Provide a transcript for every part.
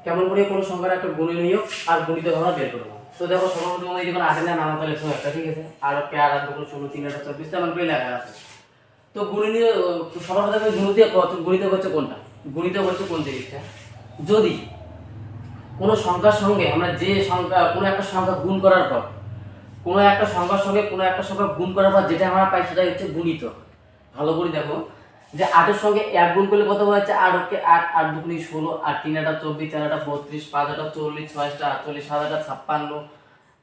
কেমন করে কোনো সংখ্যার একটা গুণনীয়ক আর গুণিতক আমরা বের করবো। তো দেখো সর্বপ্রথম আমরা যখন 8 এর নামতা লিখছো একটা, ঠিক আছে, আর কে আর 2 16 3 8 24 তেমন করে লেখা আছে। তো গুণনীয় সবার প্রথমে গুণিতক হচ্ছে কোনটা, গুণিতক হচ্ছে কোন জিনিসটা, যদি কোনো সংখ্যার সঙ্গে আমরা যে সংখ্যা কোনো একটা সংখ্যা গুণ করার পর কোনো একটা সংখ্যার সঙ্গে কোনো একটা সংখ্যা গুণ করার পর যেটা আমরা পাই সেটা হচ্ছে গুণিতক। ভালো করে দেখো যে 8 এর সঙ্গে 1 গুণ করলে কত হচ্ছে 8 কে 8 8 দুগুণে 16 8 3 8 24 4 8 32 5 8 40 6 8 48 7 8 56,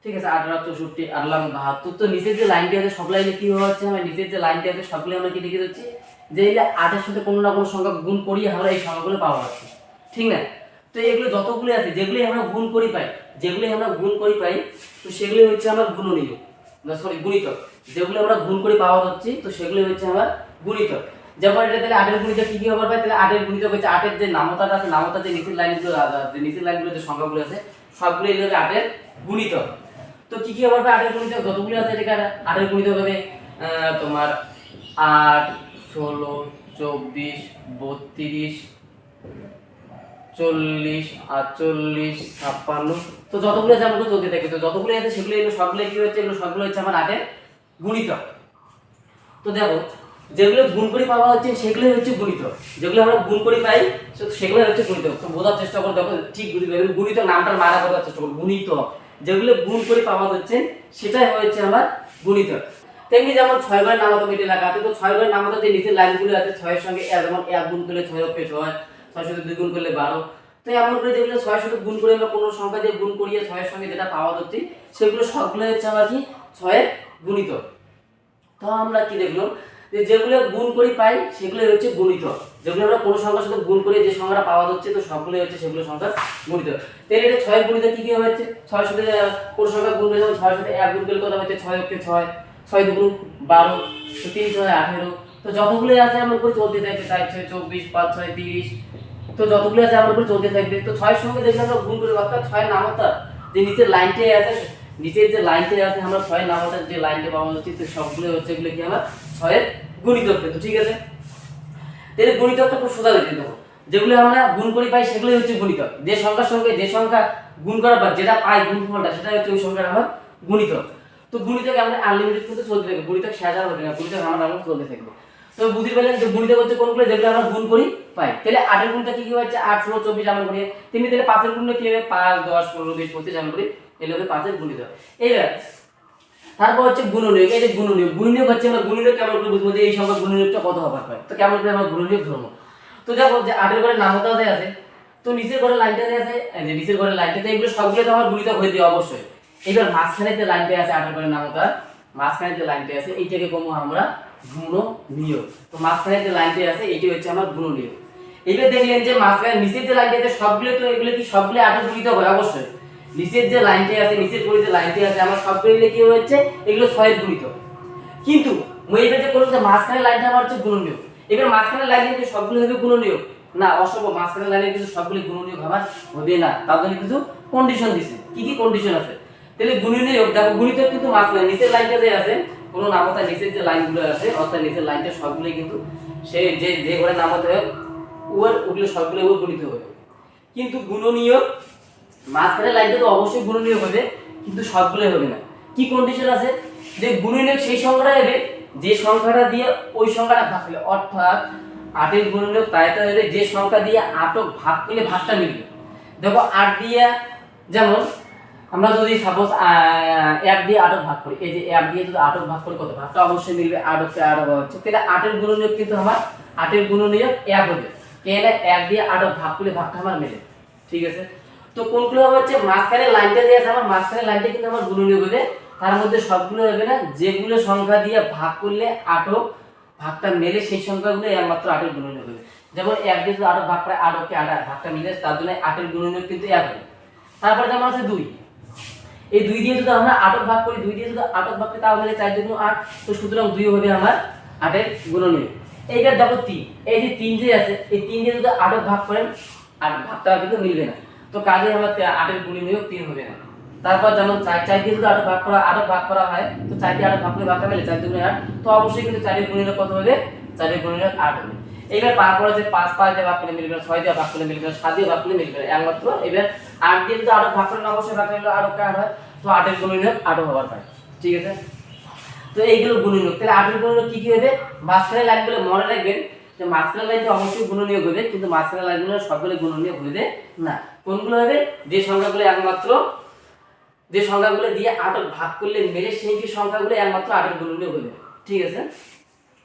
ঠিক আছে, 8 8 64 8 লাখ 72। তো নিচের যে লাইনটি আছে সব লাইনে কি হচ্ছে, আমরা নিচের যে লাইনটি আছে সবগুলো আমরা কি লিখে দিচ্ছি যে এই 8 এর সাথে কোনো না কোনো সংখ্যা গুণ করিয়ে আমরা এই সংখ্যাগুলো পাওয়া যাচ্ছে, ঠিক না। তো এগুলো যতগুলো আছে যেগুলি আমরা গুণ করি পাই, যেগুলি আমরা গুণ করি পাই, তো সেগুলি হচ্ছে আমার গুণনীয়ক, না সরি গুণিতক। যেগুলো আমরা গুণ করে পাওয়া যাচ্ছে তো সেগুলো হচ্ছে আমার গুণিতক। যেমন এটা তাহলে 8 এর গুণিতক কি কি হবে পাই, তাহলে 8 এর গুণিতক হচ্ছে 8 এর যে নামতাটা আছে, নামতার যে নিচের লাইনগুলো যে নিচের লাইনগুলো যে সংখ্যাগুলো আছে সবগুলো এগুলো 8 এর গুণিতক। তো কি কি হবে 8 এর গুণিতক যতগুলো আছে এটা 8 এর গুণিতক হবে তোমার 8 16 24 32 40 48 56। তো যতগুলো আছে আমরা চলতে থাকি, তো যতগুলো আছে সেগুলো এগুলো সবগুলো কি হচ্ছে, এগুলো সবগুলো হচ্ছে আমার 8 এর গুণিতক। তো দেখো যেগুলো গুণ করে পাওয়া হচ্ছে সেগুলো হচ্ছে গুণিতক, যেগুলো আমরা গুণ করে পাই সেগুলো হচ্ছে গুণিতক। তো বোঝার চেষ্টা করো, দেখো ঠিক গুণিতক নামটার মারা বোঝার চেষ্টা করো, গুণিতক যেগুলো গুণ করে পাওয়া হচ্ছে সেটাই হচ্ছে আমার গুণিতক। তেমনি যেমন 6 ঘরের নামতা মিটে লেখা আছে, তো 6 ঘরের নামতা যে নিচের লাইনগুলো আছে 6 এর সঙ্গে যেমন 1 গুণ করলে 6 হবে 6, 6 সাথে 2 গুণ করলে 12। তো এমন করে যেগুলো 6 সাথে গুণ করে আমরা কোনো সংখ্যা দিয়ে গুণ করিয়ে 6 এর সঙ্গে যেটা পাওয়া যাচ্ছে সেগুলো সবগুলো হচ্ছে আমার কি 6 এর গুণিতক। তো আমরা কি দেখলাম যে যেগুলো গুণ করি পাই সেগুলো হচ্ছে গুণিতক, যেগুলো আমরা কোনো সংখ্যার সাথে গুণ করে যে সংখ্যাটা পাওয়া যাচ্ছে তো সবগুলো হচ্ছে সেগুলো সংখ্যার গুণিতক। তাহলে এটা 6 এর গুণিতক কি কি হচ্ছে, 6 সাথে কোনো সংখ্যা গুণ করে, যেমন 6 সাথে 1 গুণ করলে কত হচ্ছে 6 কে 6, 6 দুগুণ 12, তো 3 6 18। তো যতগুলো আছে আমরা করে চলতে থাকবে, 4 6 24 5 6 30। তো যতগুলো আছে আমরা করে চলতে থাকবে। তো 6 এর সঙ্গে দেখলে আমরা গুণ করে অর্থাৎ 6 এর নামতা যে নিচের লাইনটাই আছে, নিচের যে লাইনটাই আছে আমরা 6 এর নামতা যে লাইনটা পাওয়া যাচ্ছে তো সবগুলো হচ্ছে এগুলো কি আমার 6 এর গুণিতক। তো ঠিক আছে, তাহলে গুণিতকটা খুব সোজা দেখে দেখো, যেগুলো আমরা গুণ করি পাই সেগুলোই হচ্ছে গুণিতক। যে সংখ্যার সঙ্গে যে সংখ্যা গুণ করার পর যেটা পাই গুণফলটা সেটা হচ্ছে ওই সংখ্যাটা আমার গুণিতক। তো গুণিতক আমরা আনলিমিটেড কিন্তু চলতে থাকবে, গুণিতক শেষ আর হবে না, গুণিতক আমরা চলতে থাকবে। তো বুঝতে পারলেন যে গুণিতক হচ্ছে কোনগুলো যেগুলো আমরা গুণ করি পাই। তাহলে 8 এর গুণটা কি কি হচ্ছে 8 16 24 আমরা করি, তেমনি তাহলে 5 এর গুণটা কি হবে 5 10 15 20 25 আমরা করি, এগুলো হবে 5 এর গুণিতক। এইবার তারপর হচ্ছে গুণনীয়ক, এই যে গুণনীয়ক, গুণনীয়ক হচ্ছে আমরা গুণনীয়ক কেমন করে বুঝবো যে এই সংখ্যা গুণনীয়কটা কত হবার পায়, তো কেমন করে আমরা গুণনীয়ক ধরবো। তো দেখো যে 8 এর ঘরে নামতা আছে, তো নিচের ঘরে লাইনটা আছে, এই যে নিচের ঘরে লাইনটাতে এগুলো সবগুলো তো আমার গুণিতক হয়ে দিবে অবশ্যই। এবার মাঝখানে যে লাইনটা আছে 8 এর ঘরে নামতা, মাঝখানে যে লাইনটা আছে এইটাকে কমো আমরা গুণনীয়ক। তো মাঝখানে যে লাইনটা আছে এইটা হচ্ছে আমার গুণনীয়ক। এবার দেখলেন যে মাঝখানে নিচের যে লাইনটা আছে সবগুলো তো এগুলো কি সবগুলো 8 এর গুণিতক হয় অবশ্যই। নিচের যে লাইনটা আছে নিচের ঘরে যে লাইনটা আছে আমার সবগুলো কি হচ্ছে এগুলো 6 এর গুণিতক। কিন্তু এইবার যে করলাম যে মাঝখানে লাইনটা আমার হচ্ছে গুণনীয়ক, এবার মাঝখানে লাইনে কি সবগুলো হবে গুণনীয়ক না, অসম্ভব, মাঝখানে লাইনে কিন্তু সবগুলো গুণনীয়ক আমার হবে না, তার জন্য কিছু কন্ডিশন দিছে। কি কি কন্ডিশন আছে, তাহলে গুণনীয়ক দেখো গুণিতক কিন্তু মাঝখানে নিচের লাইনটা যে আছে কোনো নামতা নিচের যে লাইনগুলো আছে অর্থাৎ নিচের লাইনটা সবগুলোই কিন্তু সে যে যে ঘরে নামতে হয় ওগুলো সবগুলো গুণিত হবে। কিন্তু গুণনীয়ক মাঝখানে লাইনটা তো অবশ্যই গুণনীয়ক হবে কিন্তু সবগুলোই হবে না। কি কন্ডিশন আছে, যে গুণনীয়ক সেই সংখ্যাটা হবে যে সংখ্যাটা দিয়ে ওই সংখ্যাটা ভাগ করলে, অর্থাৎ 8 এর গুণনীয়ক তাই তো হবে যে সংখ্যা দিয়ে 8 ভাগ করলে ভাগটা মিলবে। দেখো 8 দিয়ে যেমন আমরা যদি সাপোজ 1 দিয়ে 8 ভাগ করি, এই যে 1 দিয়ে যদি 8 ভাগ করি কত ভাগটা অবশ্যই মিলবে, 8 কে 8 হচ্ছে, তাহলে 8 এর গুণনীয়ক কিন্তু আমার 8 এর গুণনীয়ক 1 হবে, কেন 1 দিয়ে 8 ভাগ করলে ভাগটা আমার মিলে, ঠিক আছে। তো কোনগুলো হচ্ছে মাঝখানে লাইনটা যে আছে আমার মাঝখানে লাইনটা কিন্তু আমার গুণনীয়ক হবে, তার মধ্যে সবগুলো হবে না, যেগুলো সংখ্যা দিয়ে ভাগ করলে 8 ভাগটা মেলে সেই সংখ্যাগুলো একমাত্র 8 এর গুণনীয়ক হবে। যেমন 1 দিয়ে যদি 8 ভাগ করে 8 কে 8 ভাগটা মিলে তার জন্য 8 এর গুণনীয়ক কিন্তু 1 হবে। তারপরে যেমন আছে 2, এই 2 দিয়ে যদি আমরা 8 ভাগ করি, 2 দিয়ে যদি 8 ভাগ করি তাহলে 4 দুগুণ 8, তো সুতরাং 2 হবে আমার 8 এর গুণনীয়ক। এইবার দেখো 3, এই যে 3 যে আছে এই 3 দিয়ে যদি 8 ভাগ করেন আর ভাগটা কিন্তু মিলবে না, তো কাজে আমার 8 এর গুণনীয়ক 3 হবে না। তারপর যেমন 4 দিয়ে যদি 8 ভাগ করা হয় তো 4 দিয়ে 8 ভাগ করলে ভাগটা মিলে 4 দুগুণ 8, তো অবশ্যই কিন্তু 4 এর গুণনীয়ক কত হবে 4 এর গুণনীয়ক 8 হবে। এবার পারপর আছে 5 5 দিয়ে ভাগ করলে মিলবে না, 6 দিয়ে ভাগ করলে মিলবে না, 7 দিয়ে ভাগ করলে মিলবে না, একমাত্র এবার 8 দিয়ে যদি আরো ভাগ করলে অবশ্যই ভাগ করলে আরো কার হয়, তো 8 এর গুণনীয়ক 8 হবার পায়। ঠিক আছে, তো এইগুলো গুণনীয়ক। তাহলে 8 এর গুণনীয়ক কি কি হবে, মাঝখানের লাইনগুলো মনে রাখবেন যে মাঝখানের লাইনটা অবশ্যই গুণনীয়ক হবে, কিন্তু মাঝখানের লাইনগুলো সবগুলো গুণনীয়ক হবে না। কোনগুলো হবে, যে সংখ্যাগুলো একমাত্র যে সংখ্যাগুলো দিয়ে 8 ভাগ করলে মেলে সেই যে সংখ্যাগুলো একমাত্র 8 এর গুণনীয়ক হবে। ঠিক আছে,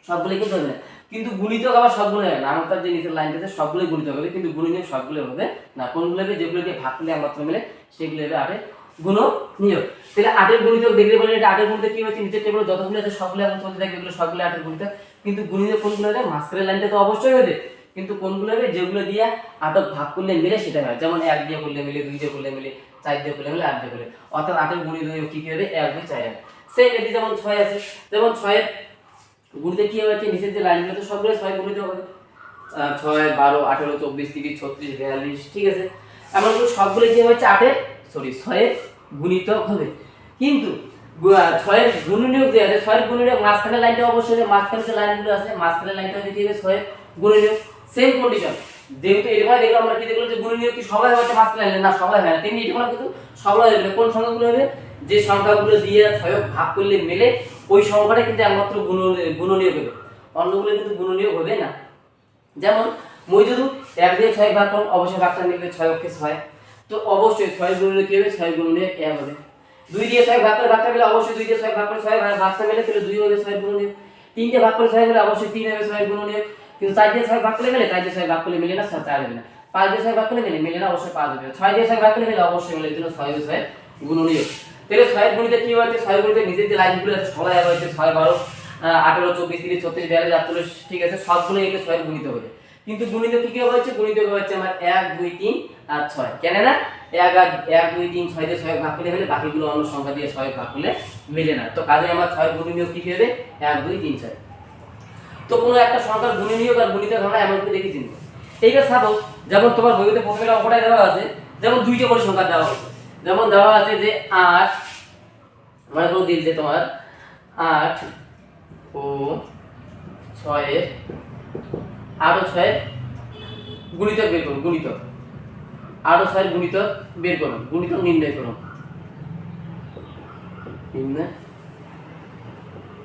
সবগুলো কিন্তু হবে না, কিন্তু গুণিতক আবার সবগুলো হবে না। আমার যে নিচের লাইনটা আছে সবগুলো গুণিতক হবে, কিন্তু গুণনীয়ক সবগুলো হবে না। কোনগুলো হবে, যেগুলো দিয়ে ভাগ করলে একমাত্র মেলে সেগুলো হবে 8 এর গুণনীয়ক। তাহলে 8 এর গুণিতক দেখলে বলে এটা 8 এর গুণিতক কি হচ্ছে, নিচের টেবিলে যতগুলো আছে সবগুলো এখন চলতে থাকবে, এগুলো সবগুলো 8 এর গুণিতক। কিন্তু গুণিতক কোনগুলো হবে, মাঝখানের লাইনটা তো অবশ্যই হবে, কিন্তু কোনগুলো হবে, যেগুলো দিয়ে 8 ভাগ করলে মিলে সেটা হয়। যেমন 1 দিয়ে করলে মিলে, 2 দিয়ে করলে মিলে, 4 দিয়ে করলে মিলে, 8 দিয়ে করলে, অর্থাৎ 8 এর গুণিতক কি কি হবে, 1 2 4 8। সেম এটি যেমন 6 আছে, যেমন 6 এর গুণিতক কি হবে, নিচের যে লাইনগুলো তো সবগুলো 6 গুণিতক হবে, 6 12 18 24 30 36 42। ঠিক আছে, এমন করে সবগুলো কি হচ্ছে 8 এর 6 এর গুণিতক হবে। কিন্তু 6 এর গুণনীয়ক যে আছে, 6 এর গুণনীয়ক মাঝখানের লাইনটা অবশ্যই হবে, মাঝখানে যে লাইনগুলো আছে মাঝখানের লাইনটা হবে কি হবে, 6 এর গুণনীয়ক। সেম কন্ডিশন, যেহেতু এরকম দেখলাম আমরা কি দেখলাম যে গুণনীয়ক কি সবাই হচ্ছে মাঝখানের লাইনে, না সবাই হয় না, তেমনি এটা কিন্তু সবাই হবে। কোন সংখ্যাগুলো হবে, যে সংখ্যাগুলো দিয়ে 6 ভাগ করলে মেলে ওই সংখ্যাটা কিন্তু একমাত্র গুণনীয়ক হবে, অন্যগুলো কিন্তু গুণনীয়ক হবে না। যেমন মই যদি 1 দিয়ে 6 ভাগ করুন, অবশ্যই ভাগটা মিলবে 6 অক্ষে 6, তো অবশ্যই 6 গুণনীয়ক কি হবে, 6 গুণনীয়ক 1 হবে। 2 দিয়ে 6 ভাগ করে ভাগটা মিলে, অবশ্যই 2 দিয়ে 6 ভাগ করে 6 ভাগটা মিলে, তাহলে 2 হবে 6 গুণনীয়ক। 3 দিয়ে ভাগ করে 6 মিলে, অবশ্যই 3 হবে 6 গুণনীয়ক। কিন্তু 4 দিয়ে 6 ভাগ করলে মিলে, 4 দিয়ে 6 ভাগ করলে মিলে না, 4 হবে না। 5 দিয়ে 6 ভাগ করলে মিলে না, অবশ্যই 5 হবে। 6 দিয়ে 6 ভাগ করলে মিলে, অবশ্যই মিলে, এর জন্য 6 দিয়ে 6 গুণনীয়ক। তাহলে 6 এর গুণিতক কি হচ্ছে, 6 এর গুণিতক নিচের যে লাইনগুলো আছে সবাই হচ্ছে 6 12 18 24 30 36 42 48। ঠিক আছে, সবগুলো এগুলো 6 এর গুণিতক হবে। কিন্তু গুণিতক কি কি হচ্ছে, গুণিতক হচ্ছে আমার 1 2 3 আর 6, কেন না 1 1 2 3 6 দিয়ে 6 ভাগ করলে মিলে, বাকিগুলো অন্য সংখ্যা দিয়ে 6 ভাগ করলে মিলে না। তো কাজে আমার 6 এর গুণনীয়ক কি হবে, 1 2 3 6। তো কোনো একটা সংখ্যার গুণনীয়ক আর গুণিতক আমরা এমন করে দেখেছি। এইবার সাপোজ যেমন তোমার বইতে প্রথমে অঙ্কটাই দেওয়া আছে, যেমন দুইটা করে সংখ্যা দেওয়া আছে, যেমন দেওয়া আছে যে 8 মানে কোনো দিল যে তোমার 8 ও 6 এর 8 ও 6 এর গুণিতক বের করুন, গুণিতক 8 ও 6 এর গুণিতক বের করুন, গুণিতক নির্ণয় করুন, নির্ণয়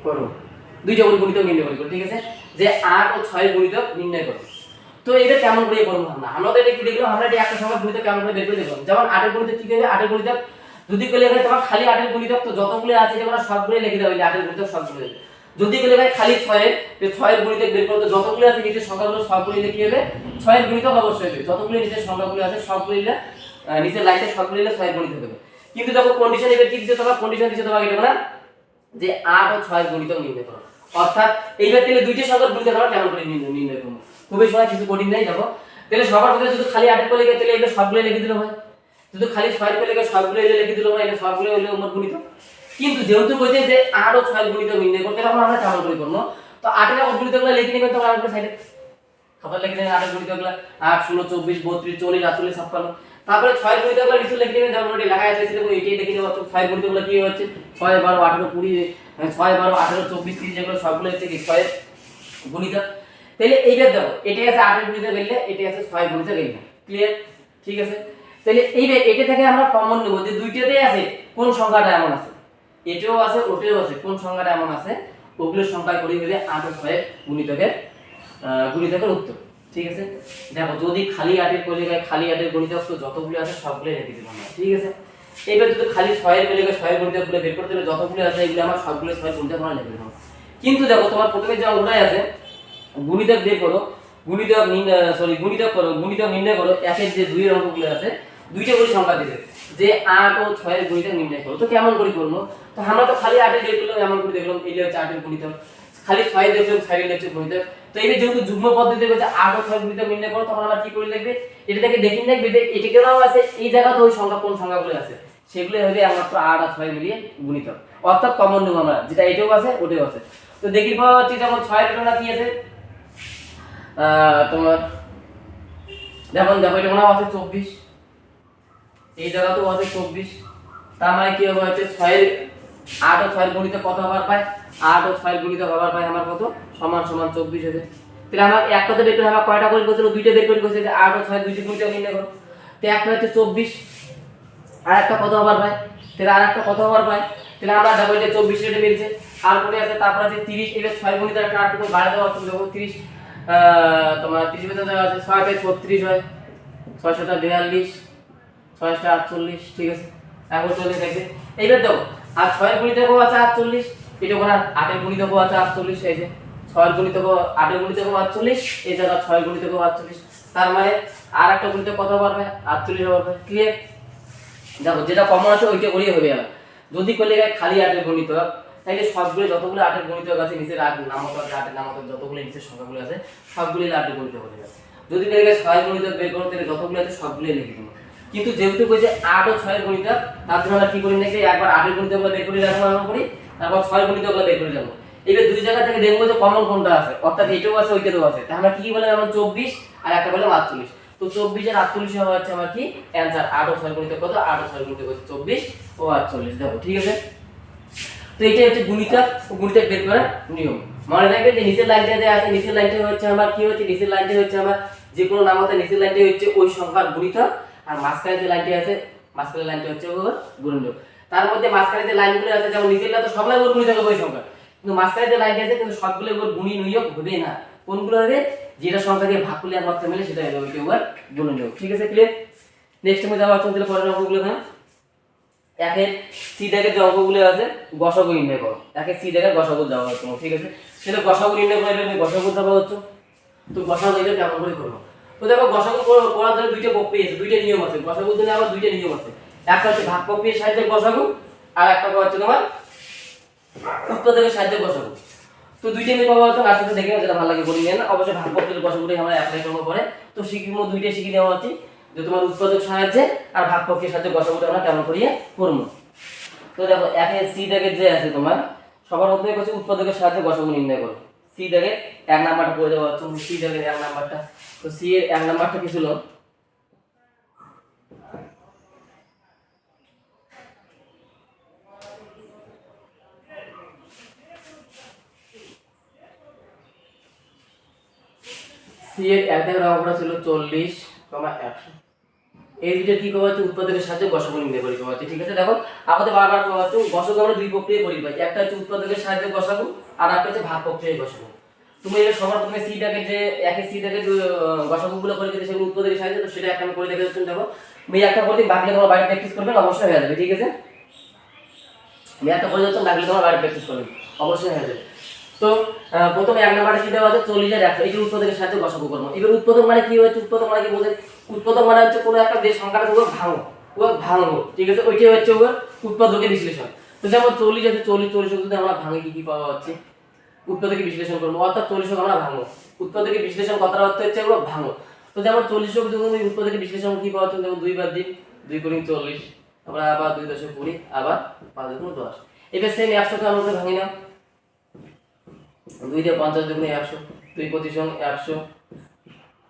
করো, দুইটা করে গুণিতক নির্ণয় করো। ঠিক আছে, যে 8 ও 6 এর গুণিতক নির্ণয় করো। তো এটা কেমন করে করব, আমরা তো এটা কি দেখলাম, আমরা এটা একটা সংখ্যার গুণিতক কেমন করে বের করে দেখলাম। যেমন 8 এর গুণিতক কি হবে, 8 এর গুণিতক যদি কইলে ভাই তোমার খালি 8 এর গুণিতক তো যতগুলো আছে যেগুলো সবগুলো লিখে দাও, এই 8 এর গুণিতক সবগুলো লিখে। যদি কইলে ভাই খালি 6 এর, যে 6 এর গুণিতক বের করতে যতগুলো আছে নিচের সংখ্যাগুলো সবগুলো লিখে হবে, 6 এর গুণিতক অবশ্যই হবে, যতগুলো নিচের সংখ্যাগুলো আছে সবগুলো নিচের লাইনে সবগুলো 6 এর গুণিতক হবে। কিন্তু দেখো কন্ডিশন এবার কি দিতে, তোমার কন্ডিশন দিতে তোমাকে এটা বলা যে 8 ও 6 এর গুণিতক নির্ণয় করো। অর্থাৎ এইবার তাহলে দুইটা সংখ্যার গুণিতক আমরা কেমন করে নির্ণয় করব, খুবই সহজ, কিছু কঠিন নাই। দেখো তাহলে সবার প্রথমে যদি খালি 8 এর করে লিখে, তাহলে এগুলো সবগুলো লিখে দিলে হয়, যদি খালি 6 এর করে লিখে সবগুলো লিখে দিলে হয়, এটা সবগুলো হলো আমার গুণিতক। কিন্তু যেহেতু কইছে যে 8 ও 6 এর গুণিতক নির্ণয় করতে, তখন আমরা কেমন করে করব, তো 8 এর গুণিতকগুলো লিখে নেবেন, তখন আমরা সাইডে খাবার লিখে নেবেন, 8 এর গুণিতকগুলো 8 16 24 32 40 48 56। তারপরে 6 এর গুণিতকগুলো নিচে লিখে নেবেন, যেমন ওটা লেখা আছে সেরকম এটাই লিখে নেব। 6 এর গুণিতকগুলো কি হচ্ছে, 6 12 18 20 6 12 18 24 30, যেগুলো সবগুলো হচ্ছে কি 6 এর গুণিতক। তাহলে এইবার দেখো এটা আছে 8 এর গুণিতক গেলে, এটা আছে 6 এর গুণিতক গেলে, ক্লিয়ার? ঠিক আছে, তাহলে এইবার এটা থেকে আমরা কমন নেব যে দুইটাতেই আছে কোন সংখ্যাটা এমন আছে, এটাও আছে ওটাও আছে, কোন সংখ্যাটা এমন আছে ওগুলোর সংখ্যা করে দিলে 8 ও 6 এর গুণিতকের উত্তর। ঠিক আছে, দেখো যদি খালি 8 এর করে লিখে, খালি 8 এর গুণিতক তো যতগুলো আছে সবগুলো লিখে দিব আমরা। ঠিক আছে, এবার যদি খালি 6 এর করে লিখে 6 এর গুণিতকগুলো বের করতে হলে যতগুলো আছে এগুলো আমার সবগুলো 6 এর গুণিতক আমরা লিখে দেব। কিন্তু দেখো তোমার প্রথমে যে অঙ্কটাই আছে গুণিতক বের করো, গুণিতক গুণিতক করো, গুণিতক নির্ণয় করো, একের যে 2 এর অঙ্কগুলো আছে দুইটা করে সংখ্যা দিবে যে 8 ও 6 এর গুণিতক নির্ণয় করো। তো কেমন করে করব, তো আমরা তো খালি 8 এর বের করলাম, এমন করে দেখলাম এই হচ্ছে 8 এর গুণিতক, খালি 6 এর দেখলাম 6 এর হচ্ছে গুণিতক। তো এই যেহেতু যুগ্ম পদ্ধতিতে হচ্ছে 8 ও 6 এর গুণিতক নির্ণয় করো, তখন আমরা কি করে লিখবে, এটাকে দেখি লিখবে যে এটাকেও আছে এই জায়গাতে ওই সংখ্যা কোন সংখ্যাগুলো আছে সেগুলো হবে একমাত্র 8 আর 6 মিলিয়ে গুণিতক, অর্থাৎ কমন নেব আমরা, যেটা এটাও আছে ওটাও আছে। তো দেখি পাওয়া হচ্ছে যেমন 6 এর ঘটনা কি আছে, তোমার যেমন দেখো এটা মনে আছে 24, এই জায়গাতেও আছে 24, তার মানে কি হবে হচ্ছে 6 এর 8 ও 6 এর গুণিতক কত হবার পায়, 8 ও 6 এর গুণিতক হবার পায় আমার কত, সমান সমান 24 হবে। তো তাহলে আমার একটাতে বের করে আমার কয়টা করে করছিল, দুইটা বের করে করছে, 8 ও 6 দুইটা গুণিতক নির্ণয় করো। তো একটা হচ্ছে 24, আর একটা কত হবার ভাই, তাহলে আর একটা কত হবার ভাই, তাহলে আমরা দেখো এটা 24 রেটে মিলছে, আর কোটে আছে, তারপর আছে 30, এটা 6 গুণিতক একটা আর্টিকেল বাড়া দেওয়া হচ্ছে, দেখো 30 তোমার 30 ভিতরে দেওয়া আছে 6 থেকে 36 হয়, 6 7 42, 6 7 48, ঠিক আছে। এখন চলে দেখবে এইবার দেখো, আর 6 এর গুণিতকও আছে 48, এটা কোন 8 এর গুণিতকও আছে 48, এই যে 6 এর গুণিতকও 8 এর গুণিতকও 48, এই জায়গা 6 এর গুণিতকও 48, তার মানে আর একটা গুণিতক কত পারবে 48 হবে, ক্লিয়ার। দেখো যেটা কমন আছে ওইটা করেই হবে। আর যদি করলে খালি 8 এর গুণিতক, তাহলে সবগুলো যতগুলো 8 এর গুণিতক আছে নিচের 8 নামক আছে, 8 এর নামক যতগুলো নিচের সংখ্যাগুলো আছে সবগুলো 8 এর গুণিতক হয়ে যাবে। যদি দেখে 6 এর গুণিতক বের করো তাহলে যতগুলো আছে সবগুলো লিখে দেবো, কিন্তু যেহেতু কইছে 8 ও 6 এর গুণিতক, তার জন্য আমরা কি করি নাকি একবার 8 এর গুণিতকগুলো বের করে রাখবো আমরা করি, তারপর 6 এর গুণিতকগুলো বের করে যাবো। এবার দুই জায়গা থেকে দেখবো যে কমন কোনটা আছে, অর্থাৎ এটাও আছে ওইটাও আছে, তাহলে আমরা কি বলে যেমন 24 আর একটা বলে 48, তো 24 আর 48 হওয়া হচ্ছে আমার কি অ্যানসার। 8 ও 6 গুণিতক কত, 8 ও 6 গুণিতক হচ্ছে 24 ও 48, দেখো ঠিক আছে। তো এটা হচ্ছে গুণিতক ও গুণিতক বের করার নিয়ম। মনে রাখবেন যে নিচের লাইনটা যে আছে, নিচের লাইনটা হচ্ছে আমার কি হচ্ছে, নিচের লাইনটা হচ্ছে আমার যে কোনো নামতে নিচের লাইনটা হচ্ছে ওই সংখ্যার গুণিতক, আর মাঝখানে যে লাইনটা আছে মাঝখানের লাইনটা হচ্ছে ওর গুণনীয়ক। তার মধ্যে মাঝখানে যে লাইনগুলো আছে, যেমন নিচেরটা তো সবগুলো ওর গুণিতক ওই সংখ্যা, কিন্তু মাঝখানে যে লাইনটা আছে কিন্তু সবগুলো ওর গুণনীয়ক হবে না। কোনগুলো হবে, যেটা সংখ্যা দিয়ে ভাগ করলে আর মাত্রা মিলে সেটা হবে ওইটা ওর গুণনীয়ক, ঠিক আছে, ক্লিয়ার। নেক্সট আমি যাবো আজকে তাহলে পরের অঙ্কগুলো। হ্যাঁ, একের সি দাগের যে অঙ্কগুলো আছে গসাগু নির্ণয় করো, একের সি দাগের গসাগু যাওয়া হচ্ছে, ঠিক আছে। সেটা গসাগু নির্ণয় করে আমি গসাগু যাওয়া হচ্ছে, তো গসাগু এটা কেমন করে করবো। তো দেখো গসাগু করার জন্য দুইটা প্রক্রিয়া আছে, দুইটা নিয়ম আছে, গসাগুর জন্য আবার দুইটা নিয়ম আছে। একটা হচ্ছে ভাগ প্রক্রিয়ার সাহায্যে গসাগু, আর একটা হচ্ছে তোমার উৎপাদকের সাহায্যে গসাগু। তো দুইটা নিয়ম পাওয়া হচ্ছে, আস্তে আস্তে দেখে যেটা ভালো লাগে বলি না, অবশ্যই ভাগ প্রক্রিয়ার গসাগুটাই আমরা অ্যাপ্লাই করবো পরে। তো শিখিমো দুইটা শিখে নেওয়া হচ্ছে, যে তোমার উৎপাদক সাহায্যে আর ভাগ প্রক্রিয়ার সাহায্যে গসাগুটা আমরা কেমন করিয়ে করবো। তো দেখো একে সি দাগের যে আছে তোমার সবার প্রথমে হচ্ছে উৎপাদকের সাহায্যে গসাগু নির্ণয় করো। সি দাগের এক নাম্বারটা করে দেওয়া হচ্ছে, সি দাগের এক নাম্বারটা, তো সি এর এক নাম্বারটা কি ছিল, সি এর এক দাগের অঙ্কটা ছিল 40,100। এই দুটো কি করা হচ্ছে, উৎপাদকের সাহায্যে গসাগু নির্ণয় করি করা হচ্ছে, ঠিক আছে। দেখো আমাদের বারবার করা হচ্ছে গসাগু আমরা দুই প্রক্রিয়ায় করি ভাই, একটা হচ্ছে উৎপাদকের সাহায্যে গসাগু, আর একটা হচ্ছে ভাগ প্রক্রিয়ায় গসাগু। তুমি এটা সবার প্রথমে সি দাগের যে একে সি দাগের গসাগুগুলো করে দিতে সেগুলো উৎপাদকের সাহায্যে, তো সেটা একটা আমি করে দেখে যাচ্ছি। দেখো আমি একটা করে দিই, বাকি তোমরা বাইরে প্র্যাকটিস করবেন, অবশ্যই হয়ে যাবে, ঠিক আছে। আমি একটা করে যাচ্ছি, বাকি তোমরা বাইরে প্র্যাকটিস করবেন, অবশ্যই হয়ে যাবে। তো প্রথমে এক নাম্বারে কি দেওয়া আছে 40,100, এই যে উৎপাদকের সাহায্যে গসাগু করবো। এবার উৎপাদক মানে কি হচ্ছে, উৎপাদক মানে কি বলতে, উৎপাদক মানে হচ্ছে কোনো একটা যে সংখ্যাটা ওকে ভাঙো, ওকে ভাঙবো, ঠিক আছে, ওইটাই হচ্ছে ওর উৎপাদকের বিশ্লেষণ। তো যেমন 40 আছে, 40 যদি আমরা ভাঙি কি কি পাওয়া হচ্ছে, উৎপাদকের বিশ্লেষণ করবো, অর্থাৎ 40 আমরা ভাঙবো। উৎপাদকের বিশ্লেষণ কথার অর্থ হচ্ছে ওগুলো ভাঙো। তো যেমন 40 যদি উৎপাদকের বিশ্লেষণ কি পাওয়া হচ্ছে, যেমন 2 বার দিন 2 গুণ 40, তারপর আবার 2 × 20, আবার 5 গুণ 10। এবার সেম 100 কে আমরা ভাঙি না, 2 দিয়ে 50 × 100, 2 25 100,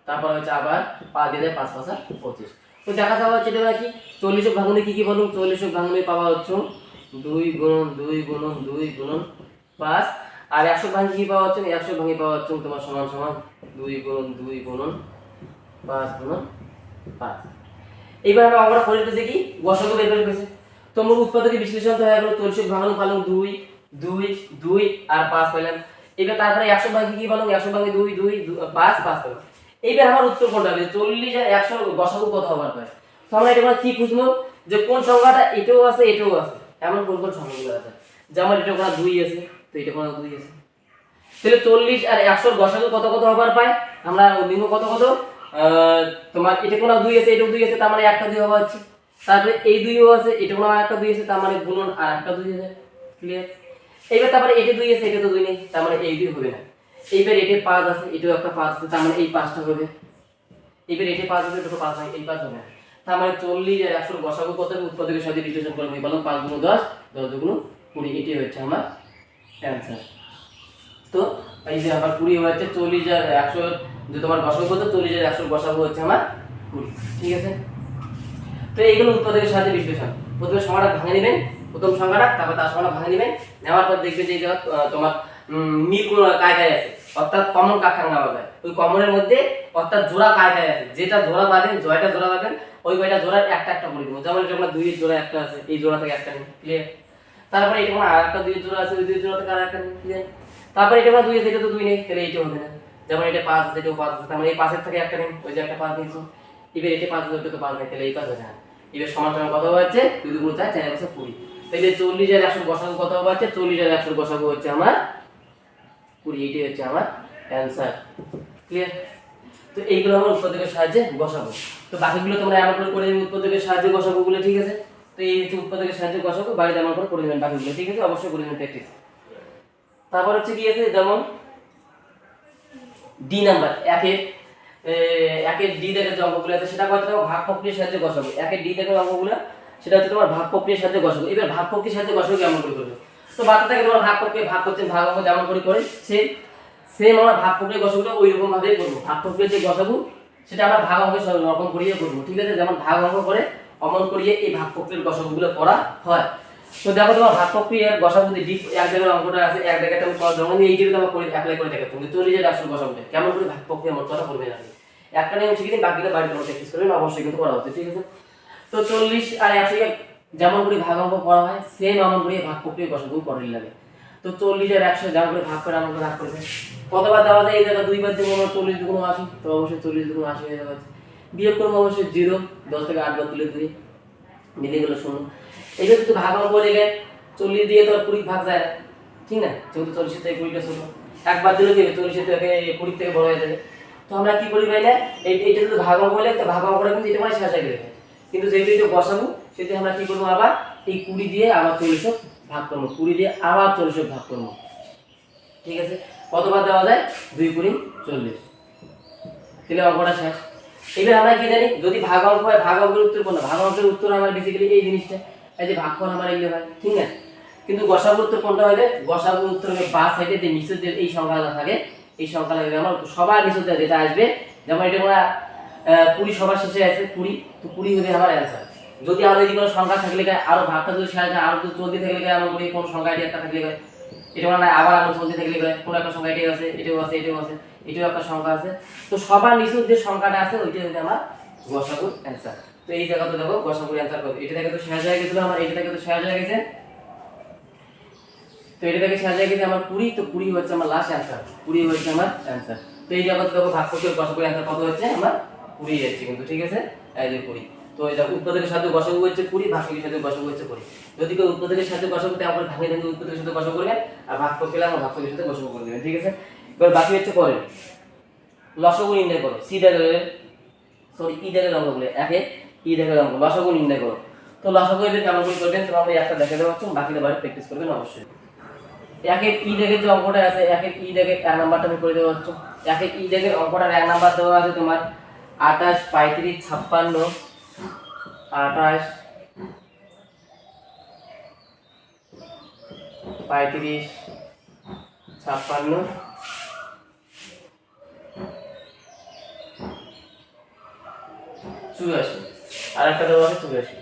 তারপর হচ্ছে আবার 5 দিয়ে 5 5 25। তো দেখা যাওয়া হচ্ছে এটা কি 40 ভাঙলে কি কি বলুন, 40 ভাঙলে পাওয়া হচ্ছে 2 গুণ 2 গুণ 2 গুণ 5, আর 100 ভাঙে কি পাওয়া হচ্ছে, 100 ভাঙে পাওয়া হচ্ছে তোমার সমান সমান 2 গুণ 2 গুণ 5 গুণ 5। এইবার আমরা করে দেখি গসাগু বের করে ফেলেছি। তো আমরা উৎপাদকের বিশ্লেষণ তো হয়ে গেল, 40 ভাঙানো পালাম 2 2 2 আর 5 পেলাম। এবার তারপরে 100 ভাঙে কি পেলাম, 100 ভাঙে 2 2 5 5 পেলাম। এইবার আমার উত্তর কোনটা হবে, 40 আর 100 গসাগু কত হবার পায়। তো আমরা এটা কি খুঁজবো, যে কোন সংখ্যাটা এটাও আছে এটাও আছে, এমন কোন কোন সংখ্যাগুলো আছে, যেমন এটা কোন 2 আছে, তো এটা কোন 2 আছে। তাহলে 40 আর 100 গসাগু কত কত হবার পায়, আমরা নিব কত কত, তোমার এটা কোন 2 আছে এটাও 2 আছে, তার মানে একটা 2 হওয়া আছে। তারপরে এই 2ও আছে, এটা কোন একটা 2 আছে, তার মানে গুণন আর একটা 2 আছে, ক্লিয়ার। এইবার তারপরে এটা 2 আছে এটা তো 2 নেই, তার মানে এই 2 হবে না। এইবার এটা 5 আছে এটাও একটা 5 আছে, তার মানে এই 5টা হবে। এইবার এটা 5 আছে এটা তো 5 হয়, এই 5 হবে না। তার মানে 40 আর 100 গসাগু কত হবে, উৎপাদকের সাথে বিশ্লেষণ করে আমি বললাম 5 গুণ 10 10 দুগুণ 20, এটাই হচ্ছে আমার অ্যানসার। তো এই যে আবার 20 হচ্ছে, 40 আর 100 যে তোমার গসাগু কত, 40 আর 100 গসাগু হচ্ছে আমার 20, ঠিক আছে। তো এইগুলো উৎপাদকের সাথে বিশ্লেষণ, প্রথমে সংখ্যাটা ভাঙে নেবেন, প্রথম সংখ্যাটা, তারপর তার সংখ্যাটা ভাঙে নেবেন, নেওয়ার পর দেখবেন যে তোমার মিল কোন কায়দায় আছে। অর্থাৎ কমন কার ঠান্ডা পাবে, ওই কমনের মধ্যে অর্থাৎ জোড়া কায়দায় আছে, যেটা জোড়া পাবেন জয়টা জোড়া পাবেন ওই কয়টা জোড়ার একটা একটা করে দিব। যেমন এটা আমরা 2 এর জোড়া একটা আছে, এই জোড়া থেকে একটা নিন, ক্লিয়ার। তারপরে এটা আমরা আরেকটা 2 এর জোড়া আছে, ওই 2 এর জোড়া থেকে আরেকটা নিন, ক্লিয়ার। তারপরে এটা আমরা 2 আছে, এটা তো 2 নেই, তাহলে এইটা হবে না। যেমন এটা 5 আছে, এটাও 5 আছে, তার মানে এই 5 এর থেকে একটা নিন, ওই যে একটা 5 নিয়েছো। এবার এটা 5 আছে, ওটা তো 5 নেই, তাহলে এই 5 হবে না। এবার সমান সমান কত হচ্ছে 2 2 গুণ 4 4 বছর 20। তাহলে 40 আর 100 বসাগু কত হচ্ছে, 40 আর 100 বসাগু হচ্ছে আমার 20, এইটাই হচ্ছে আমার অ্যানসার, ক্লিয়ার। তো এইগুলো আমরা উৎপাদকের সাহায্যে বসাবো। তো বাকিগুলো তোমরা এমন করে দেবে উৎপাদকের সাহায্যে বসাবো গুলো, ঠিক আছে। তো এই হচ্ছে উৎপাদকের সাহায্যে বসাবো, বাড়িতে এমন করে দেবেন বাকিগুলো, ঠিক আছে, অবশ্যই করে দেবেন প্র্যাকটিস। তারপর হচ্ছে কি আছে, যেমন ডি নাম্বার একের ডি দেখে যে অঙ্কগুলো আছে সেটা কত ভাগ প্রক্রিয়ার সাহায্যে বসাবো। একের ডি দেখে অঙ্কগুলো সেটা হচ্ছে তোমার ভাগ প্রক্রিয়ার সাহায্যে বসাবো। এবার ভাগ প্রক্রিয়ার সাহায্যে বসাবো কেমন করে করবে? তো বাচ্চা থেকে তোমার ভাগ প্রক্রিয়া ভাগ করছেন, ভাগ অঙ্ক যেমন করে সেম আমরা ভাগ প্রক্রিয়া বসাবো ওই রকম ভাবেই করবো। ভাগ প্রক্রিয়া যে বসাবো সেটা আমরা ভাগ অঙ্কের রকম করিয়ে করবো, ঠিক আছে। যেমন ভাগ অঙ্ক করে অমন করিয়ে এই ভাগ প্রক্রিয়ার গসাগুলো করা হয়। তো দেখো তোমার ভাগ প্রক্রিয়ার গসাগু যদি এক জায়গায় অঙ্কটা আছে, এক জায়গায় তুমি যখন এই যেটা আমরা করে অ্যাপ্লাই করে দেখাচ্ছি, তুমি 40 এর আসল গসাগুলো কেমন করে ভাগ প্রক্রিয়া মোট কথা করবে না, একটা নিয়ম শিখে দিন, বাকিটা বাড়িতে প্র্যাকটিস করবেন, অবশ্যই কিন্তু করা হচ্ছে, ঠিক আছে। তো 40 আর 100 যেমন করে ভাগ অঙ্ক করা হয় সেম এমন করে ভাগ প্রক্রিয়া গসাগু করাই লাগে। তো 40 আর 100 যেমন করে ভাগ করে এমন করে ভাগ করবে। কতবার দেওয়া যায়, এই জায়গা দুইবার দেবো আমরা, 40 দুগুণ 80, তো অবশ্যই 40 দুগুণ 80 হয়ে যাবে। বিয়োগ করবো অবশ্যই 0, 10 থেকে 8 বার তুলে 2 মিলে গেল 0। এই যদি ভাগ অঙ্ক করলে 40 দিয়ে তো 20 ভাগ যায় না, ঠিক না, যেহেতু 40 থেকে 20টা ছোট, একবার দিলে কি 40 থেকে 20 থেকে বড় হয়ে যাবে। তো আমরা কি করি ভাই না, এইটা যদি ভাগ অঙ্ক হলে তো ভাগ অঙ্কটা কিন্তু এটা মানে শেষ হয়ে যাবে, কিন্তু যেহেতু এটা বসাবো সেটা আমরা কি করবো, আবার এই 20 দিয়ে আবার 40 ভাগ করবো, 20 দিয়ে আবার 40 ভাগ করবো, ঠিক আছে। কতবার দেওয়া যায়, 2 × 40, তাহলে অঙ্কটা শেষ। এবার আমরা কি জানি, যদি ভাগ অঙ্ক হয় ভাগ অঙ্কের উত্তর কোনটা, ভাগ অঙ্কের উত্তর আমার বেসিক্যালি এই জিনিসটা, এই যে ভাগফল আমার এগুলো হয়, ঠিক না। কিন্তু গসাগুর উত্তর কোনটা হবে, গসাগুর উত্তর হবে বাঁ সাইডে যে নিচের যে এই সংখ্যাটা থাকে, এই সংখ্যা লাগবে আমার সবার নিচেতে যেটা আসবে। যেমন এটা আমরা 20 সবার শেষে আছে 20, তো 20 হবে আমার অ্যানসার। যদি আরো এই কোনো সংখ্যা থাকলে আরো ভাগটা যদি শেষ হয়, আরো যদি চলতে থাকলে আমার করে কোন সংখ্যা এটি একটা থাকলে এটা মানে আবার আমরা চলতে থাকলে কোন একটা সংখ্যা এটাও আছে, এটাও আছে, এটাও আছে, এটাও একটা সংখ্যা আছে। তো সবার নিচের যে সংখ্যাটা আছে ওইটা হচ্ছে আমার গসাগুর অ্যানসার। তো এই জায়গাতে দেখো গসাগুর অ্যানসার করবে, এটা থেকে তো শেষ হয়ে গেছিল আমার, এটা থেকে তো শেষ হয়ে গেছে, তো এটা থেকে শেষ হয়ে গেছে আমার 20, তো 20 হচ্ছে আমার লাস্ট অ্যানসার, 20 হচ্ছে আমার অ্যানসার। তো এই জায়গাতে দেখো ভাগ করতে গসাগুর অ্যানসার কত হচ্ছে আমার 20 যাচ্ছে কিন্তু, ঠিক আছে, এই যে 20। তো এটা উৎপাদকের সাথে গসাগু হচ্ছে 20, ভাগফলের সাথে গসাগু হচ্ছে 20। যদি কেউ উৎপাদকের সাথে গসাগু দেয় আমরা ভাঙে ভাঙে উৎপাদকের সাথে গসাগু করবেন, আর ভাগফল পেলে আমরা ভাগফলের সাথে গসাগু করে দেবেন, ঠিক আছে। এবার বাকি হচ্ছে পরে লসাগু নির্ণয় করো, ই দাগের অঙ্কগুলো, একে ই দাগের অঙ্ক লসাগু নির্ণয় করো। তো লসাগু এদের কেমন করে করবেন তোমরা আমরা একটা দেখে দেওয়া হচ্ছে, বাকিটা বাড়ি প্র্যাকটিস করবেন অবশ্যই। একের ই দাগের যে অঙ্কটা আছে, একের ই দাগের 1 নাম্বারটা আমি করে দেওয়া হচ্ছে। একের ই দাগের অঙ্কটার 1 নাম্বার দেওয়া আছে তোমার 28, 35, 56, 28, 35, 56, 84, আর একটা দেওয়া আছে 84।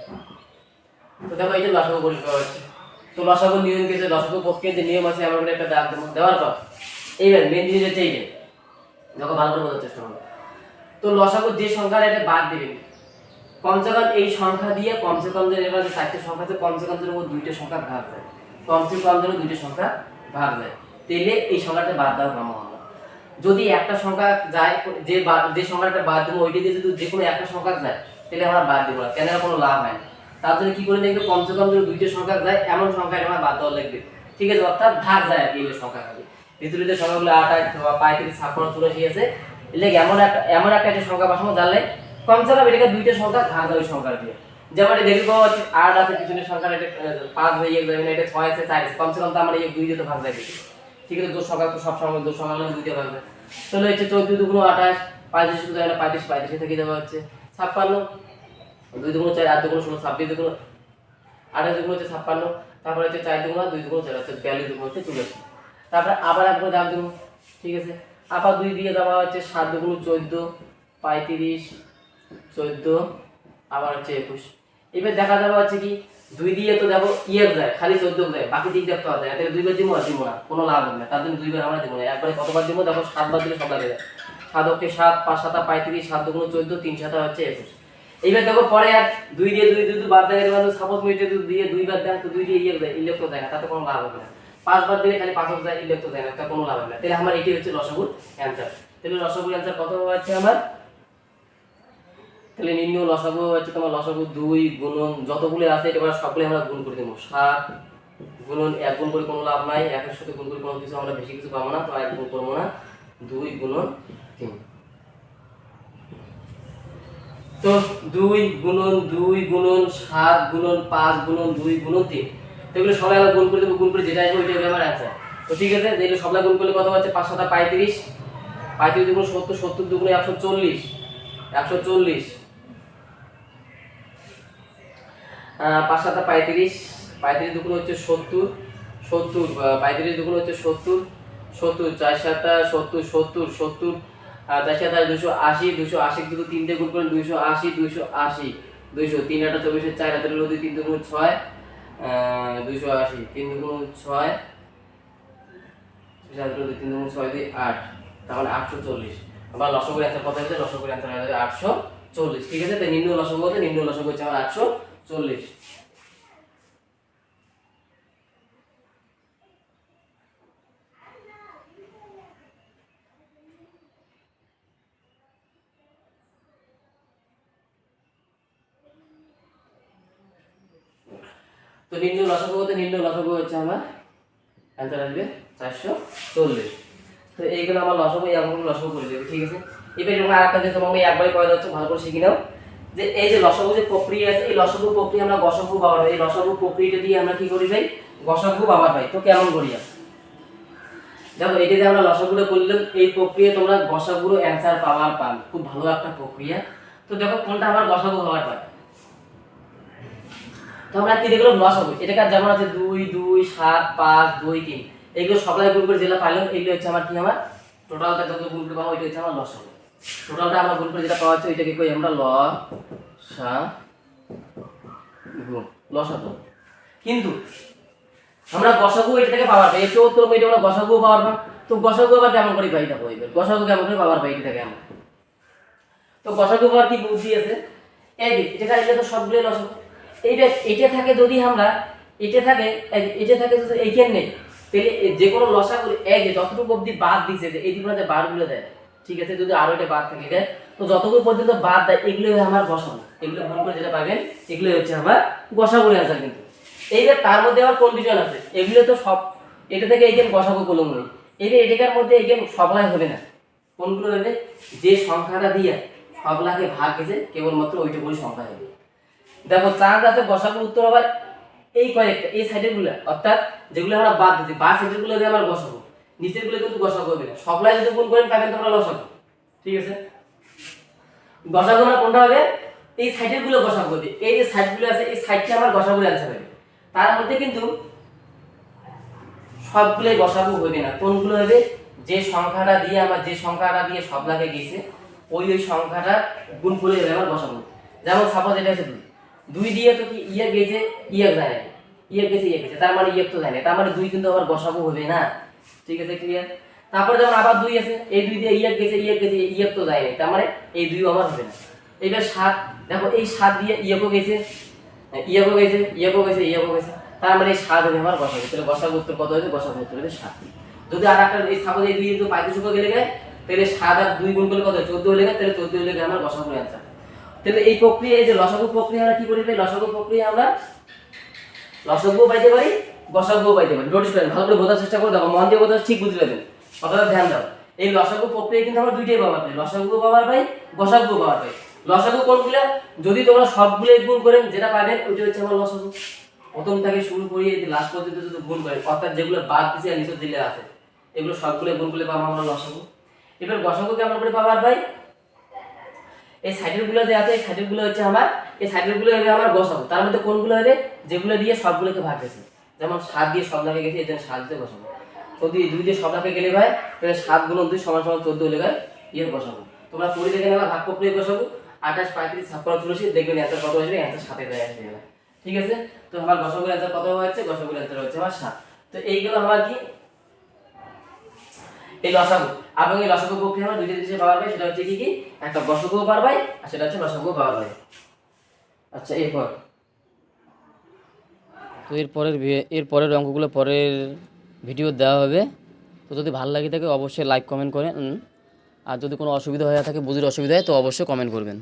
তো দেখো এই যে লসাগু পরীক্ষা হচ্ছে, তো লসাগু নিয়ম কিছু, লসাগু প্রক্রিয়ার যে নিয়ম আছে আমার একটা দাগ দেওয়ার পর এইবার মেন জিনিস হচ্ছে এইটা, দেখো ভালো করে বোঝার চেষ্টা করো। তো লসাগু যে সংখ্যার এটা বাদ দিবেন, কমসে কম এই সংখ্যা দিয়ে কমসে কম যে এবার 4টে সংখ্যা আছে, কমসে কম যেন 2টা সংখ্যা ভাগ যায়, কমসে কম যেন 2টা সংখ্যা ভাগ যায়, তাহলে এই সংখ্যাটা বাদ দেওয়া কাম্য হবে। যদি একটা সংখ্যা যায়, যে সংখ্যাটা বাদ দেবো ওইটা দিয়ে যদি যে কোনো একটা সংখ্যা যায় তাহলে আমরা বাদ দেবো না, কেন কোনো লাভ হয় না। তার জন্য কি করে দেখবে, কমসে কম যদি 2টা সংখ্যা যায় এমন সংখ্যা আমরা বাদ দেওয়া লাগবে, ঠিক আছে, অর্থাৎ ভাগ যায় আর কি এই সংখ্যা খালি। ভিতরে যে সংখ্যাগুলো 28, 35, 56, 84 আছে, এলে এমন একটা সংখ্যা বসাবো জানলে কমসে কম এটাকে 2টা সংখ্যা ভাগ যায় ওই সংখ্যা দিয়ে। যেমন এটা দেখি পাওয়া 8 আছে, পিছনের সংখ্যা এটা 5 হয়ে যাবে না, এটা 6 আছে, 4 আছে, কমসে কম তো আমরা এই 2 দিয়ে তো ভাগ যায়, ঠিক আছে। জোড় সংখ্যা তো সব সময় জোড় সংখ্যা মানে 2 দিয়ে ভাগ যায়। তাহলে হচ্ছে 14 দুগুণ 28, 35 শুধু যায় না, 35 থেকে দেওয়া হচ্ছে 56, 2 দুগুণ 4, 8 দুগুণ 16, 26 দুগুণ 28 দুগুণ হচ্ছে 56, তারপরে হচ্ছে 4 দুগুণ 2 দুগুণ 4 হচ্ছে 42 দুগুণ হচ্ছে 84। তারপরে আবার একবার দাগ দেবো, ঠিক আছে, আবার 2 দিয়ে দেওয়া হচ্ছে 7 দুগুণ 14, 35, 14, আবার হচ্ছে 21। এবার দেখা যাবে হচ্ছে কি 2 দিয়ে তো দেখো ইয়ে যায় খালি 14 যায়, বাকি দিক দেখতে পাওয়া যায়, তাহলে 2 বার দিব আর দিব না, কোনো লাভ হবে না, তার জন্য 2 বার আমরা দিব না, একবারে কতবার দিব দেখো 7 বার দিলে সব লাগে যায়। 7 ওকে 7, 5 7 35, 7 দুগুণ 14, 3 7 হচ্ছে 21। এইবার দেখো পরে আর 2 দিয়ে 2 বাদ দেয়, মানে সাপোজ মিটে 2 দিয়ে 2 বার দেন তো 2 দিয়ে ইয়ে যায়, ইলেক্ট তো যায় না, তাতে কোনো লাভ হবে না। 5 বার দিলে খালি 5 যায়, ইলেক্ট তো যায় না, তাতে কোনো লাভ হবে না। তাহলে আমার এটাই হচ্ছে লসাগুর অ্যানসার। তাহলে লসাগুর অ্যানসার কত হচ্ছে আমার, তাহলে নির্ণয় লসাগু হচ্ছে তোমার লসাগু 2 গুণন যতগুলো আছে এটা সবগুলো আমরা গুণ করে দেবো। 7 গুণন 1 গুণ করে কোনো লাভ নাই, 1 এর সাথে গুণ করে কোনো কিছু আমরা বেশি কিছু পাবো না, তো 1 গুণ করবো না, 2 গুণন 3। তো 2 গুণন 7 গুণন 5 গুণন 2 গুণন 3, তো এগুলো সবাই আমরা গুণ করে দেবো, গুণ করে যেটা আসবে ওইটাই হবে আমার অ্যান্সার। তো ঠিক আছে, এগুলো সবগুলো গুণ করলে কত হচ্ছে 5 7 35, 35 দুগুণ 70, 70 দুগুণ 140, 140, 5 7 35, 35 দুগুণ হচ্ছে 70, 70, 35 দুগুণ হচ্ছে 70, 70, 4 7 70, 70, 70, 4 7 280, 280 দুটো 3 দিয়ে গুণ করেন 280, 280, 200, 3 8 24, 4 হাতের 2 3 দুগুণ 6, 280, 3 দুগুণ 6, 4 হাতের 2 3 দুগুণ 6 দিয়ে 8, তার মানে 840। আবার লসাগুর অ্যানসার কত হচ্ছে, লসাগুর অ্যানসার হবে 840। ঠিক আছে, তো নিম্ন লসাগু হচ্ছে, নিম্ন লসাগু হচ্ছে আমার 840। তো নিম্ন লসাগু হতে নিম্ন লসাগু হচ্ছে আমার অ্যানসার আসবে 440। তো এইগুলো আমার লসাগু, এরকম লসাগু করে দেবে। ঠিক আছে, এবার যখন আরেকটা যে তোমাকে একবারে করা যাচ্ছে ভালো করে শিখে নাও, যে এই যে লসাগু যে প্রক্রিয়া আছে, এই লসাগু প্রক্রিয়া আমরা গসাগু পাওয়ার পাই, এই লসাগু প্রক্রিয়াটা দিয়ে আমরা কি করি ভাই, গসাগু পাওয়ার পাই। তো কেমন করি দেখো, এটা যে আমরা লসাগুটা করলাম, এই প্রক্রিয়া তোমরা গসাগুর অ্যানসার পাওয়ার পান, খুব ভালো একটা প্রক্রিয়া। তো দেখো কোনটা আমার গসাগু পাওয়ার পাই, তো আমরা কি দেখলাম লসাগু, এটাকে যেমন আছে 2 2 7 5 2 3, এইগুলো সবলাই গুণ করে যেটা পাইলাম এগুলো হচ্ছে আমার কি, আমার টোটালটা যত গুণ করে পাবো এটা হচ্ছে আমার লসাগু। টোটালটা আমরা গুণ করে যেটা পাওয়া যাচ্ছে এটাকে কই আমরা লসাগু। কিন্তু আমরা গসাগু এটা থেকে পাওয়ার পাই, এর উত্তর এটা আমরা গসাগু পাওয়ার পাই। তো গসাগু আবার কেমন করে পাই দেখো, এবার গসাগু কেমন করে পাওয়ার পাই এটা থেকে আমরা, তো গসাগু পাওয়ার কি বুদ্ধি আছে, এই যে এটা এটা তো সবগুলো লসাগু, এইটা এটা থাকে যদি আমরা এটা থাকে যদি এইখানে নেই, তাহলে যে কোনো লসাগু এই যে যতটুকু অবধি বাদ দিছে, যে এই দিকগুলো যে বারগুলো দেয়, ঠিক আছে, যদি আরো এটা বাদ থেকে দেয়, তো যতটুকু পর্যন্ত বাদ দেয় এগুলো আমার গসাগু, এগুলো গুণ করে যেটা পাবেন এগুলো হচ্ছে আমার গসাগুর অ্যানসার। কিন্তু এইবার তার মধ্যে আবার কন্ডিশন আছে, এগুলো তো সব এটা থেকে এইখানে গসাগু কলম নেই, এইবার এটাকার মধ্যে এইখানে সবলাই হবে না, কোনগুলো হবে, যে সংখ্যাটা দিয়ে সবলাকে ভাগ গেছে কেবলমাত্র ওইটুকুই সংখ্যা হবে। দেখো চান্স আছে গসাগুর উত্তর আবার এই কয়েকটা, এই সাইডের গুলো, অর্থাৎ যেগুলো আমরা বাদ দিচ্ছি বা সাইডের গুলো দিয়ে আমার গসাগু, নিচের গুলো কিন্তু গসাগু হবে না, সবলাই যদি গুণ করেন পাবেন তোমরা লসাগু। ঠিক আছে, গসাগু আমরা কোনটা হবে, এই সাইডের গুলো গসাগু হবে, এই যে সাইড গুলো আছে এই সাইডটা আমার গসাগুর অ্যানসার হবে। তার মধ্যে কিন্তু সবগুলোই গসাগু হবে না, কোনগুলো হবে, যে সংখ্যাটা দিয়ে আমার যে সংখ্যাটা দিয়ে সবলাকে গেছে ওই সংখ্যাটা গুণ করে দেবে আমার গসাগু। যেমন সাপোজ এটা আছে 2, 2 দিয়ে তো কি ইয়ে গেছে, ইয়ে যায় না, ইয়ে গেছে, তার মানে ইয়ে তো যায় না, তার মানে 2 কিন্তু আবার গসাগু হবে না। ঠিক আছে, ক্লিয়ার। তারপরে যেমন আবার 2 আছে, এই 2 দিয়ে ইয়ে গেছে, ইয়ে তো যায় না, তার মানে এই 2 আমার হবে না। এইবার 7, দেখো এই 7 দিয়ে ইয়েকো গেছে, তার মানে এই 7 হবে আমার গসাগু। তাহলে গসাগু উত্তর কত হবে, গসাগু উত্তর হবে 7। যদি আরেকটা এই সাপোজ এই 2 কিন্তু 35 গেলে যায়, তাহলে 7 আর 2 গুণ করলে কত হয়, 14 হলে যায়, তাহলে 14 হলে আমার গসাগুর অ্যানসার। তাহলে এই প্রক্রিয়া, এই যে লসাগু প্রক্রিয়া আমরা কি করি ভাই, লসাগু প্রক্রিয়া আমরা লসাগুও পাইতে পারি গসাগুও পাইতে পারি। নোটিস করেন, ভালো করে বোঝার চেষ্টা করে দেখো, মন দিয়ে বোঝার ঠিক বুঝে নেবেন, কথাটা ধ্যান দাও। এই লসাগু প্রক্রিয়া কিন্তু আমরা দুইটাই পাওয়ার পাই, লসাগুও পাওয়ার পাই, গসাগুও পাওয়ার পাই। লসাগু কোনগুলো, যদি তোমরা সবগুলো গুণ করেন যেটা পাবেন ওইটা হচ্ছে আমার লসাগু। প্রথম থেকে শুরু করি এই লাস্ট পর্যন্ত যদি গুণ করেন, অর্থাৎ যেগুলো বাদ দিছে আর নিচের দিলে আছে এগুলো সবগুলো গুণ করলে পাবো আমরা লসাগু। এবার গসাগু কেমন করে পাওয়ার পাই, এই সাইডের গুলো যে আছে এই সাইডের গুলো হচ্ছে আমার, এই সাইডের গুলো হবে আমার গসাগু। তার মধ্যে কোনগুলো হবে, যেগুলো দিয়ে সবগুলোকে ভাগ গেছে, যেমন 7 দিয়ে সব লাগে গেছে, এই জন্য 7 দিয়ে গসাগু। যদি 2 দিয়ে সব লাগে গেলে ভাই তাহলে 7 গুণ 2 সমান সমান 14 হলে ভাই ইয়ের গসাগু। তোমরা পড়ে দেখে নেবা ভাগ প্রক্রিয়া গসাগু, 28, 35, 56, 84 দেখবেন অ্যান্সার কত আসবে, অ্যান্সার 7 দেয় আসবে। ঠিক আছে, তো আমার গসাগুর অ্যান্সার কত হচ্ছে, গসাগুর অ্যান্সার হচ্ছে আমার 7। তো এইগুলো আমার কি এই লসাগু, এবং এই লসাগু প্রক্রিয়া আমরা দুইটা জিনিসে পাওয়ার পাই, সেটা হচ্ছে কি একটা গসাগু পাওয়ার পাই আর সেটা হচ্ছে লসাগু পাওয়ার পাই। আচ্ছা এরপর তো এর পরের অঙ্কগুলো পরের ভিডিও দেওয়া হবে। তো যদি ভালো লাগে থাকে অবশ্যই লাইক কমেন্ট করেন, আর যদি কোনো অসুবিধা হয়ে থাকে, বুঝির অসুবিধা হয় তো অবশ্যই কমেন্ট করবেন।